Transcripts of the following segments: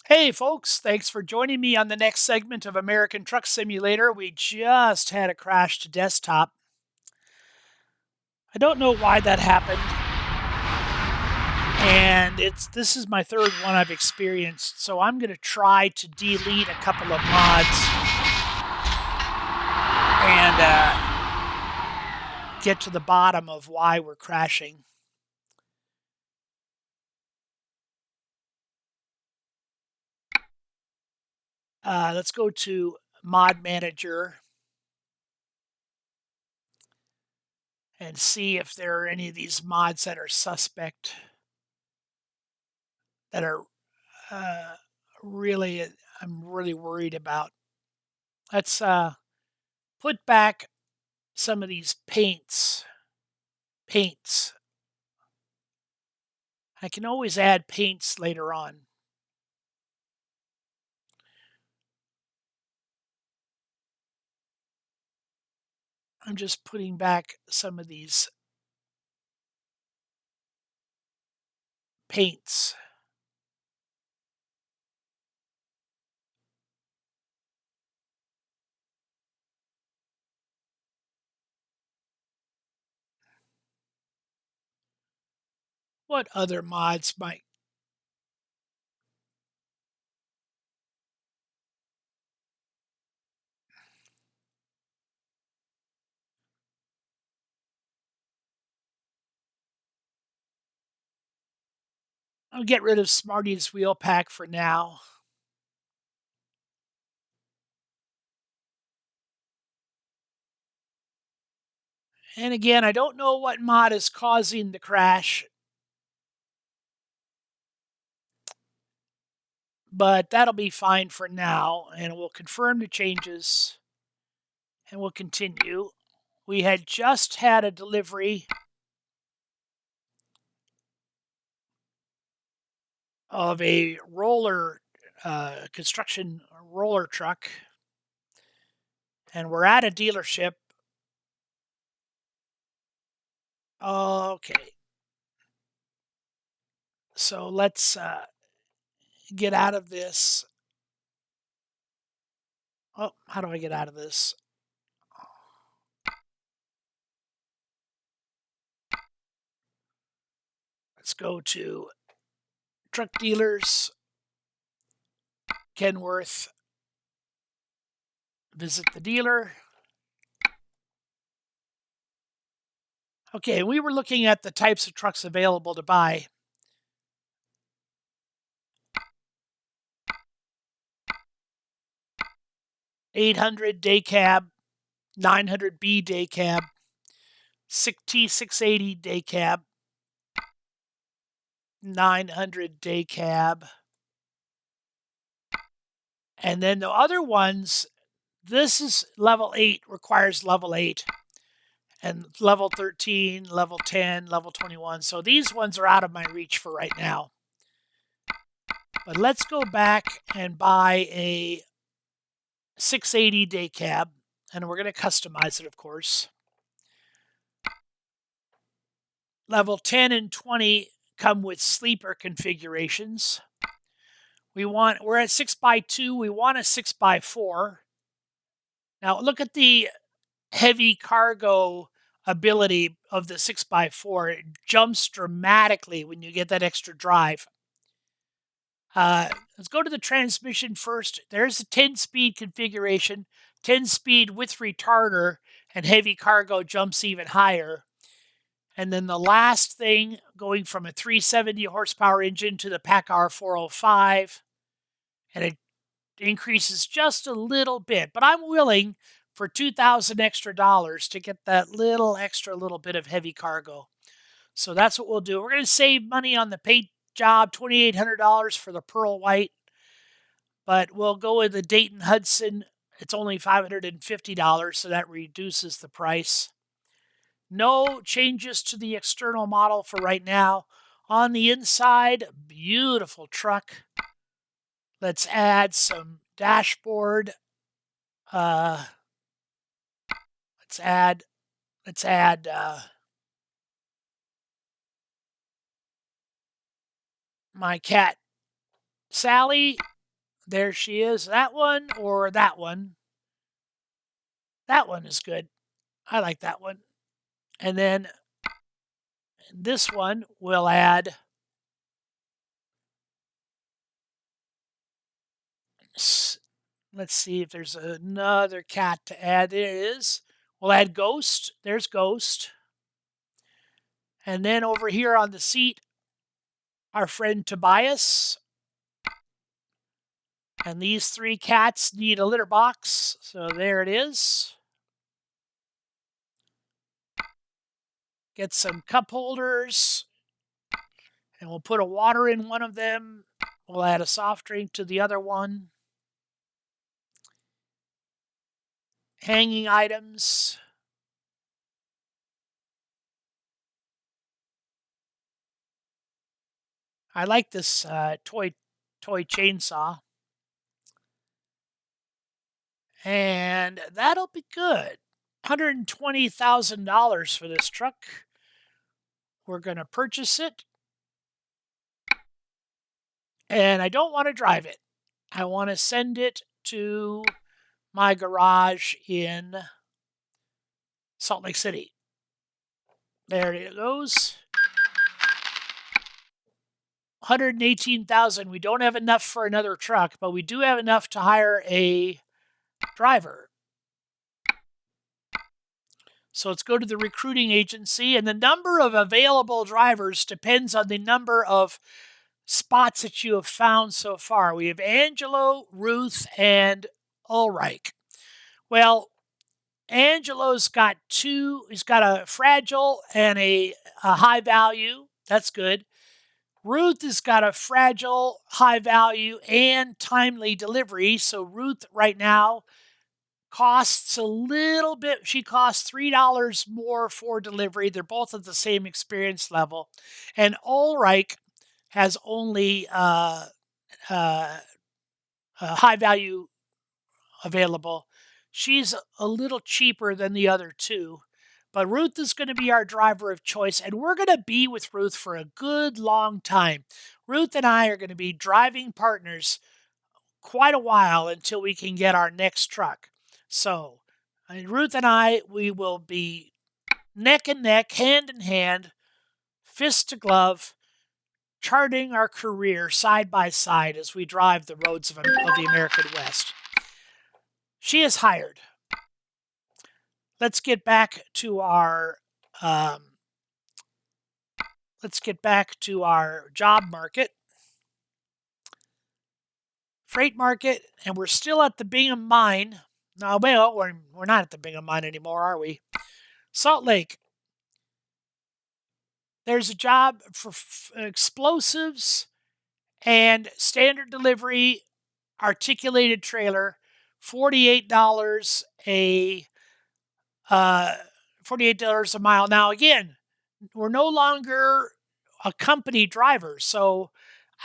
Hey, folks, thanks for joining me on the next segment of American Truck Simulator. We just had a crash to desktop. I don't know why that happened, and this is my third one I've experienced, so I'm going to try to delete a couple of mods and get to the bottom of why we're crashing. Let's go to Mod Manager and see if there are any of these mods that are suspect, that are uh, really, I'm really worried about. Let's put back some of these paints. I can always add paints later on. I'm just putting back some of these paints. What other mods might... I'll get rid of Smarty's wheel pack for now. And again, I don't know what mod is causing the crash, but that'll be fine for now. And we'll confirm the changes and we'll continue. We had just had a delivery of a roller construction roller truck, and we're at a dealership. Okay, so let's get out of this. Oh, how do I get out of this? Let's go to truck dealers, Kenworth, visit the dealer. Okay, we were looking at the types of trucks available to buy. $800 day cab, $900B day cab, T680 day cab, $900 day cab. And then the other ones, this is level 8, requires level 8. And level 13, level 10, level 21. So these ones are out of my reach for right now. But let's go back and buy a 680 day cab, and we're going to customize it, of course. Level 10 and 20 come with sleeper configurations. We're at 6x2, we want a 6x4. Now look at the heavy cargo ability of the 6x4. It jumps dramatically when you get that extra drive. Let's go to the transmission first. There's a 10-speed configuration. 10-speed with retarder, and heavy cargo jumps even higher. And then the last thing, going from a 370 horsepower engine to the PACCAR 405, and it increases just a little bit. But I'm willing for $2,000 extra to get that little bit of heavy cargo. So that's what we'll do. We're going to save money on the paint job, $2,800 for the pearl white. But we'll go with the Dayton Hudson. It's only $550, so that reduces the price. No changes to the external model for right now. On the inside, beautiful truck. Let's add some dashboard. Let's add my cat Sally There she is. That one or that one? That one is good. I like that one. And then this one we'll add let's see if there's another cat to add. There it is. We'll add Ghost. There's Ghost. And then over here on the seat, our friend Tobias. And these three cats need a litter box. So there it is. Get some cup holders. And we'll put a water in one of them. We'll add a soft drink to the other one. Hanging items. I like this toy chainsaw. And that'll be good. $120,000 for this truck. We're going to purchase it. And I don't want to drive it. I want to send it to my garage in Salt Lake City. There it goes. $118,000. We don't have enough for another truck, but we do have enough to hire a driver. So let's go to the recruiting agency, and the number of available drivers depends on the number of spots that you have found so far. We have Angelo, Ruth, and Ulrich. Well, Angelo's got two. He's got a fragile and a high value. That's good. Ruth has got a fragile, high value, and timely delivery. So Ruth right now costs a little bit. She costs $3 more for delivery. They're both at the same experience level. And Ulrich has only high value available. She's a little cheaper than the other two. But Ruth is going to be our driver of choice, and we're going to be with Ruth for a good long time. Ruth and I are going to be driving partners quite a while until we can get our next truck. So, Ruth and I, we will be neck and neck, hand in hand, fist to glove, charting our career side by side as we drive the roads of the American West. She is hired. Let's get back to our job market, freight market, and we're still at the Bingham Mine. No, well, we're not at the Bingham Mine anymore, are we? Salt Lake. There's a job for explosives and standard delivery articulated trailer, $48 $48 a mile. Now, again, we're no longer a company driver, so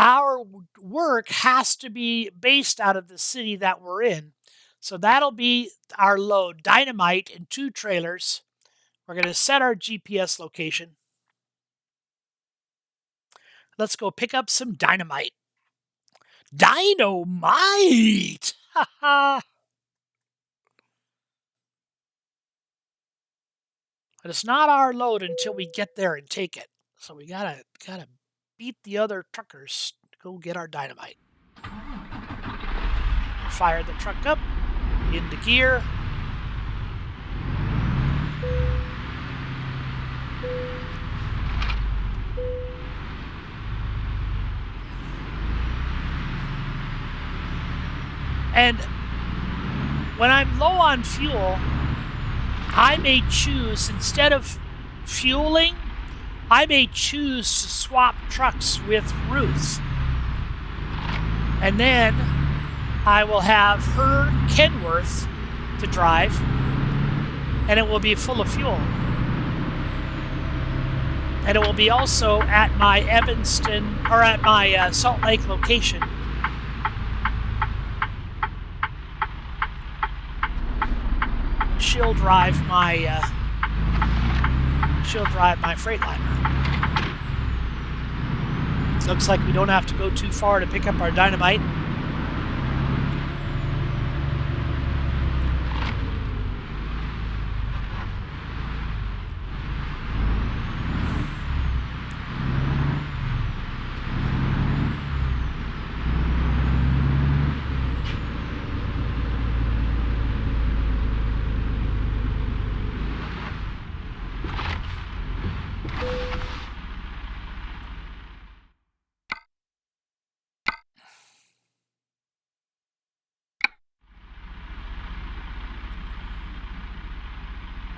our work has to be based out of the city that we're in. So that'll be our load. Dynamite in 2 trailers. We're going to set our GPS location. Let's go pick up some dynamite. Dynamite! Ha ha! But it's not our load until we get there and take it. So we gotta beat the other truckers to go get our dynamite. Fire the truck up, into gear. And when I'm low on fuel, I may choose, instead of fueling, I may choose to swap trucks with Ruth. And then I will have her Kenworth to drive, and it will be full of fuel. And it will be also at my Evanston, or at my Salt Lake location. She'll drive my Freightliner. Looks like we don't have to go too far to pick up our dynamite.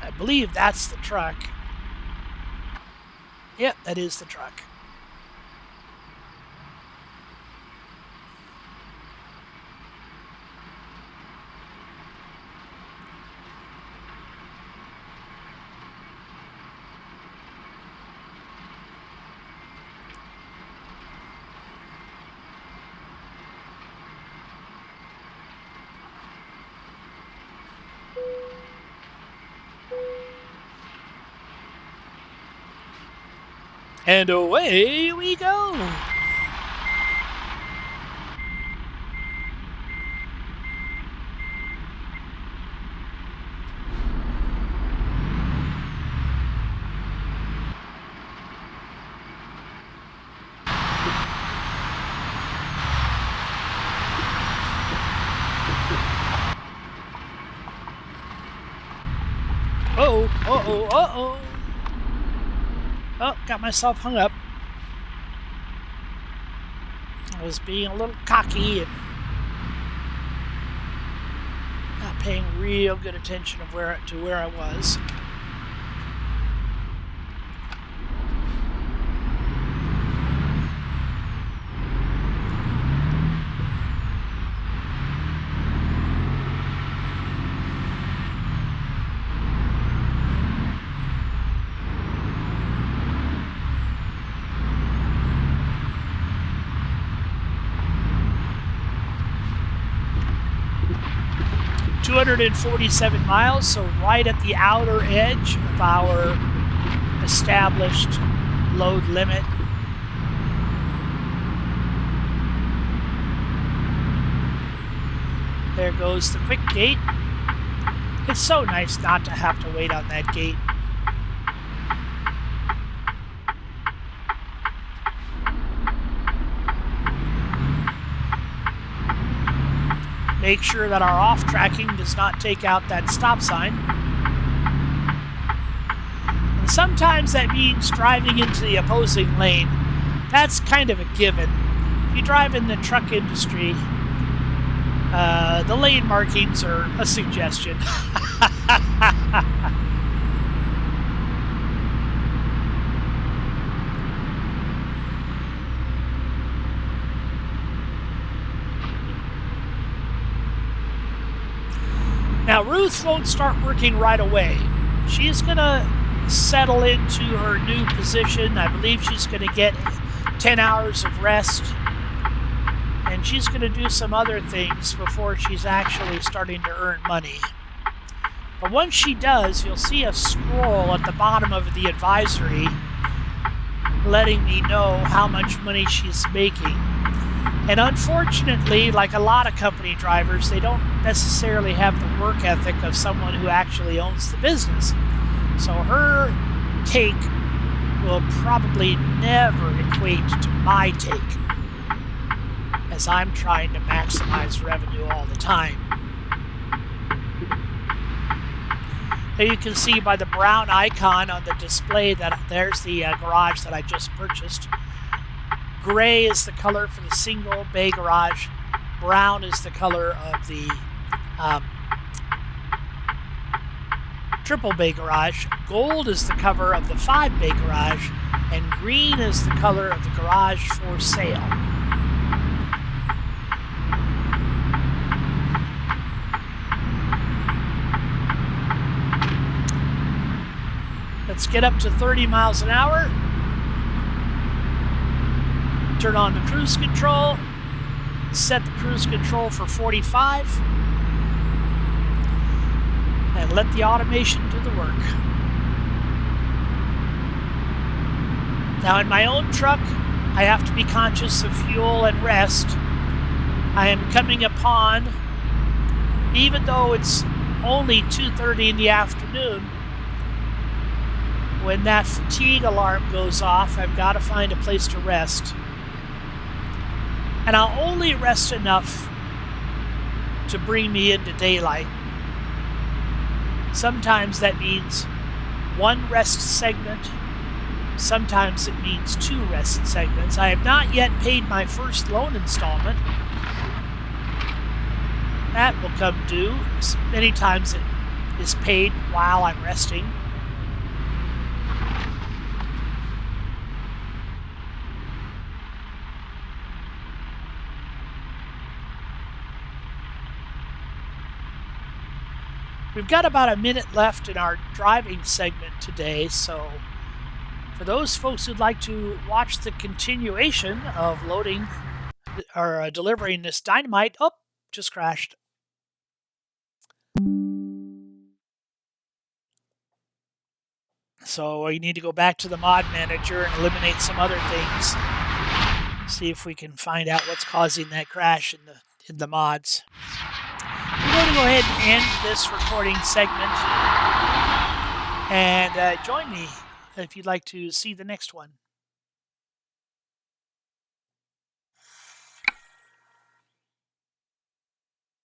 I believe that's the truck. Yep, that is the truck. And away we go. Uh-oh, uh-oh, uh-oh. Oh, got myself hung up. I was being a little cocky and not paying real good attention to where I was. $247 miles, so right at the outer edge of our established load limit. There goes the quick gate. It's so nice not to have to wait on that gate. Make sure that our off-tracking does not take out that stop sign. And sometimes that means driving into the opposing lane. That's kind of a given. If you drive in the truck industry, the lane markings are a suggestion. Now, Ruth won't start working right away. She's going to settle into her new position. I believe she's going to get 10 hours of rest. And she's going to do some other things before she's actually starting to earn money. But once she does, you'll see a scroll at the bottom of the advisory letting me know how much money she's making. And unfortunately, like a lot of company drivers, they don't necessarily have the work ethic of someone who actually owns the business. So her take will probably never equate to my take, as I'm trying to maximize revenue all the time. Now you can see by the brown icon on the display that there's the garage that I just purchased. Gray is the color for the single bay garage. Brown is the color of the triple bay garage. Gold is the color of the 5 bay garage. And green is the color of the garage for sale. Let's get up to 30 miles an hour. Turn on the cruise control. Set the cruise control for 45. And let the automation do the work. Now in my own truck, I have to be conscious of fuel and rest. I am coming upon, even though it's only 2:30 in the afternoon, when that fatigue alarm goes off, I've got to find a place to rest. And I'll only rest enough to bring me into daylight. Sometimes that means one rest segment. Sometimes it means 2 rest segments. I have not yet paid my first loan installment. That will come due. Many times is paid while I'm resting. We've got about a minute left in our driving segment today, so for those folks who'd like to watch the continuation of loading or delivering this dynamite, just crashed. So we need to go back to the mod manager and eliminate some other things. See if we can find out what's causing that crash in the mods. I'm going to go ahead and end this recording segment, and join me if you'd like to see the next one.